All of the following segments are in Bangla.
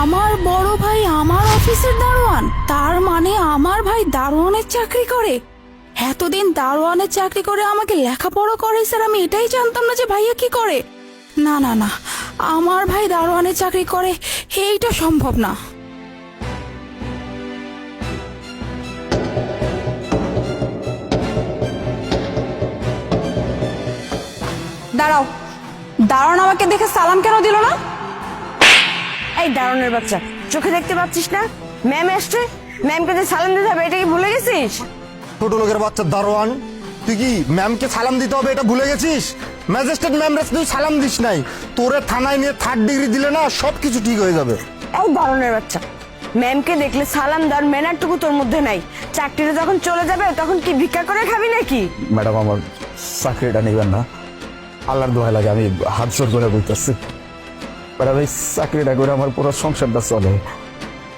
আমার বড় ভাই আমার অফিসের দারোয়ান, তার মানে আমার ভাই দারোয়ানের চাকরি করে। এতদিন দারোয়ানের চাকরি করে আমাকে লেখাপড়া করে স্যার, আমি এটাই জানতাম না যে ভাইয়া কি করে। না না না, আমার ভাই দারোয়ানের চাকরি করে এইটা সম্ভব না। দাঁড়াও, দারোয়ান আমাকে দেখে সালাম কেন দিল না? এই দারুণের বাচ্চা, চোখে দেখতে পাচ্ছিস না ম্যাম আসছে? ম্যামকে যে সালাম দিতে হবে এটা কি ভুলে গেছিস? ছোট লোকের বাচ্চা দারোয়ান, তুই কি ম্যামকে সালাম দিতে হবে এটা ভুলে গেছিস? ম্যাজিস্ট্রেট ম্যামরা তুই সালাম দিস নাই, তোরে থানায় নিয়ে 3rd ডিগ্রি দিলে না সবকিছু ঠিক হয়ে যাবে। এই দারুণের বাচ্চা, ম্যামকে দেখলে সালাম দেওয়ার ম্যানারটুকু তোর মধ্যে নাই। চাকরিটা যখন চলে যাবে তখন কি ভিক্ষা করে খাবি নাকি? ম্যাডাম, আমার চাকরিটা নেবেন না, আল্লাহর দোহাই লাগে, আমি হাত জোর করে বলতেছি। ম্যাডাম, এই চাকরিটা করে আমার পুরো সংসারটা চলে।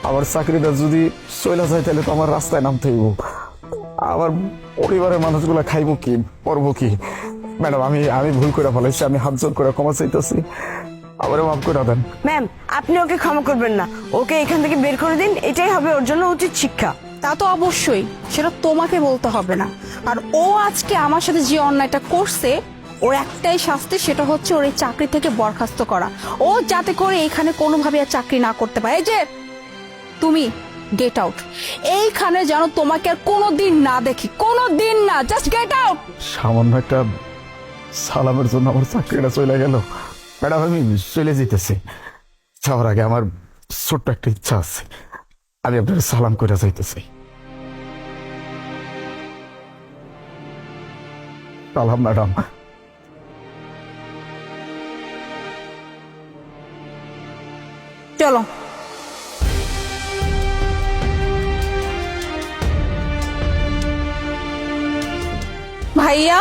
আমার চাকরিটা যদি চলে যায় তাহলে তো আমার রাস্তায় নামতে হইব, আমার পরিবারের মানুষগুলা খাইব কি, পড়বো কি? ম্যাডাম, আমি ভুল করে ফেলেছি, আমি হাত জোর করে ক্ষমা চাইতেছি, আবারও মাফ করে দেন। ম্যাম, আপনি ওকে ক্ষমা করবেন না, ওকে এখান থেকে বের করে দিন, এটাই হবে ওর জন্য উচিত শিক্ষা। তা তো অবশ্যই, সেটা তোমাকে বলতে হবে না। আর ও আজকে আমার সাথে যে অন্যায়টা করছে, ওর একটাই শাস্তি, সেটা হচ্ছে ওর এই চাকরি থেকে বরখাস্ত করা। ও যাতে করে এখানে কোনোভাবে আর চাকরি না করতে পারে। এই যে তুমি গেট আউট, এইখানে যেন তোমাকে আর কোনোদিন না দেখি, কোনোদিন না, জাস্ট গেট আউট। সামান্য একটা সালামের জন্য আমার চাকরিটা চলে গেল। ম্যাডাম, আমি চলে যেতেছি, যাওয়ার আগে আমার ছোট্ট একটা ইচ্ছা আছে, আমি আপনার সালাম করে যাইতেছি। সালাম ম্যাডাম। চলো। ভাইয়া,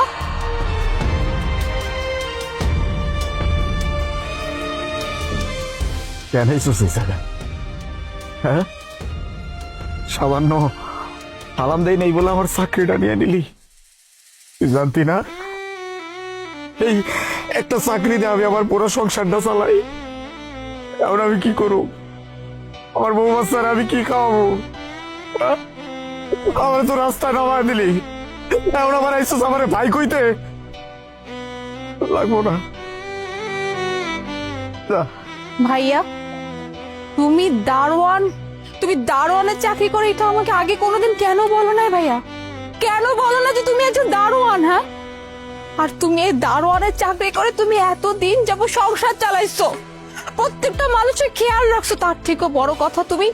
কেন এসেছি স্যার? হ্যাঁ, সামান্য সালাম দেই নেই বলে আমার চাকরিটা নিয়ে নিলি? তুই জানতি না এই একটা চাকরি দিয়ে আমি আমার পুরো সংসারটা চালাই? এখন আমি কি করব? আমার বউ বাচ্চার আমি কি খাওয়াবো? আমার তো রাস্তায় নামায় দিলি, এখন আমার আইসুস আমার ভাই কইতে লাগবো না। যা। ভাইয়া, তুমি দারোয়ান, তুমি দারোয়ানের চাকরি করে, এটা আমাকে আগে কোনোদিন কেন বলো না ভাইয়া? কেন বলো না যে তুমি একজন দারোয়ান? হ্যাঁ, আর তুমি এই দারোয়ানের চাকরি করে তুমি এতদিন যাব সংসার চালাইছো, প্রত্যেকটা মানুষের খেয়াল রাখছো, তার থেকেও বড় কথা তুমি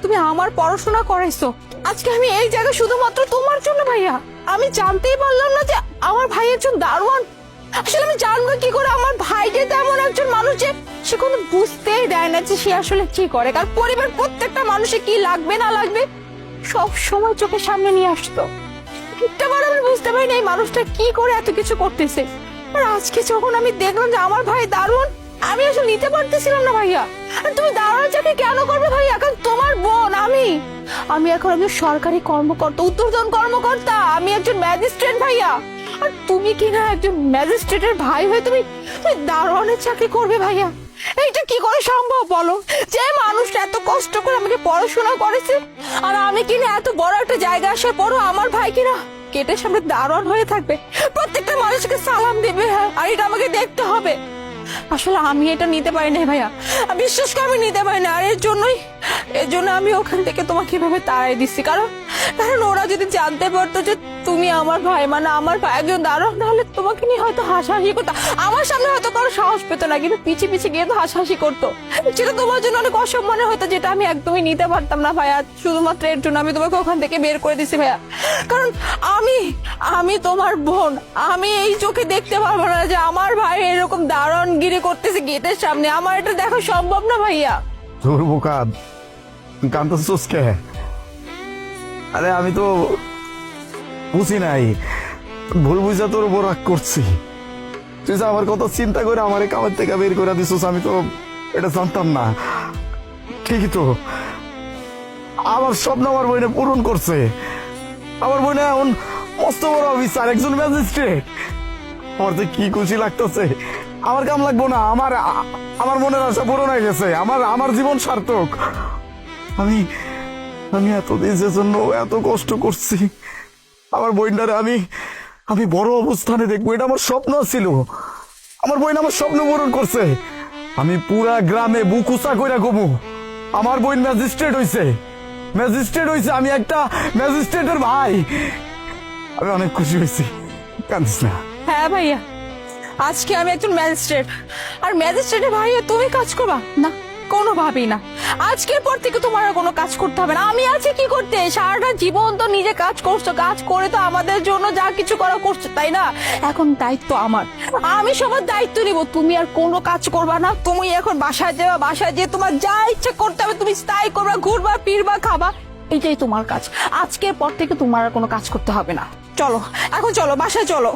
তুমি আমার পড়াশোনা করাইছো। আজকে আমি এই জায়গায় শুধুমাত্র তোমার জন্য ভাইয়া। আমি জানতেই পারলাম না যে আমার ভাই একজন দারোয়ান। আসলে আমি জানবো কি করে আমার ভাই যে তেমন একজন মানুষ যে সে কোনো বুঝতেই দেয় না যে সে আসলে কি করে, কারণ পরিবার প্রত্যেকটা মানুষের কি লাগবে না লাগবে সব সময় চোখের সামনে নিয়ে আসতো। একটা বার আমি বুঝতে পারিনি এই মানুষটা কি করে এত কিছু করতেছে। আর আজকে যখন আমি দেখলাম যে আমার ভাই দারোয়ান, আমি আসলে নিতে পারতেছিলাম না ভাইয়া। আর তুমি দারোয়ান চাকরি কেন করবে ভাইয়া? কারণ তোমার বোন আমি এখন একজন সরকারি কর্মকর্তা, উত্তরজন কর্মকর্তা, আমি একজন ম্যাজিস্ট্রেট ভাইয়া। আর তুমি কি না একজন ম্যাজিস্ট্রেটের ভাই হয়ে তুমি দারোয়ানের চাকরি করবে ভাইয়া? এইটা কি করে সম্ভব বলো? যে মানুষটা এত কষ্ট করে আমাকে পড়াশোনা করেছে, আর আমি কিনা এত বড় একটা জায়গা আসার পরও আমার ভাই কিনা গেটের সামনে দারোয়ান হয়ে থাকবে, প্রত্যেকটা মানুষকে সালাম দেবে, হ্যাঁ, আর এটা আমাকে দেখতে হবে। আসলে আমি এটা নিতে পারি না ভাইয়া, বিশ্বাস করে আমি নিতে পারি না। আর এর জন্য আমি ওখান থেকে তোমাকে এভাবে তাড়াই দিচ্ছি, কারণ ওরা যদি জানতে পারতো যে তুমি আমার ভাই, মানে আমার ভাই একজন দারোয়ান, তাহলে তোমাকে নিয়ে হয়তো হাসাহাসি করতো, আমার সামনে হয়তো কারো সাহস পেতো না, কিন্তু পিছিয়ে পিছিয়ে গিয়ে তো হাসাহাসি করতো, যেটা তোমার জন্য অনেক অসম্মানের হতো, যেটা আমি একদমই নিতে পারতাম না ভাইয়া। শুধুমাত্র এর জন্য আমি তোমাকে ওখান থেকে বের করে দিছি ভাইয়া, কারণ আমি তোমার বোন, আমি এই চোখে দেখতে পারবো না যে আমার ভাই এরকম দারোয়ানগিরি করতেছে গেটের সামনে। আমার এটা দেখা সম্ভব না ভাইয়া। তোর বোকা, তুই কান্দছিস কে? আরে আমি তো বুঝি নাই, ভুল বুঝা তোর উপর রাগ করছি। তুই যে আমার কথা চিন্তা করে আমার কামের থেকে বের করে দিছিস, আমি তো এটা জানতাম না। ঠিকই তো, আমার স্বপ্ন আমার বইনে পূরণ করছে। আমার বইনে এখন মস্ত বড় অফিসার, একজন ম্যাজিস্ট্রেট। আমার যে কি খুশি লাগতেছে আমার কাম লাগবো না, আমার মনের আশা পূরণ হয়ে গেছে, আমার জীবন সার্থক। আমি এতদিন যে জন্য এত কষ্ট করছি, আমার বইনটারে আমি বড় অবস্থানে দেখবো, এটা আমার স্বপ্ন ছিল। আমার বইন আমার স্বপ্ন পূরণ করছে। আমি পুরা গ্রামে বুকুসা কইরা কমু আমার বইন ম্যাজিস্ট্রেট হইছে। আমি একটা ম্যাজিস্ট্রেটের ভাই। আমি অনেক খুশি হয়েছি, কাঁদিস না। হ্যাঁ ভাইয়া, আজকে আমি একজন ম্যাজিস্ট্রেট, আর ম্যাজিস্ট্রেটের ভাইয়া তুমি কাজ করবা না? কোনোভাবেই না। আজকের পর থেকে তোমার আর কোনো কাজ করতে হবে না। আমি আছি কি করতে? সারাটা জীবন তো নিজে কাজ করছো, কাজ করে তো আমাদের জন্য যা কিছু করা করছো, তাই না? এখন দায়িত্ব আমার, আমি সবার দায়িত্ব নিব। তুমি আর কোনো কাজ করবা না। তুমি এখন বাসায় যাবা, বাসায় যেয়ে তোমার যা ইচ্ছা করতে হবে তুমি তাই করবা, ঘুরবা ফিরবা খাবা, এটাই তোমার কাজ। আজকের পর থেকে তোমার আর কোনো কাজ করতে হবে না। চলো এখন, চলো বাসায় চলো।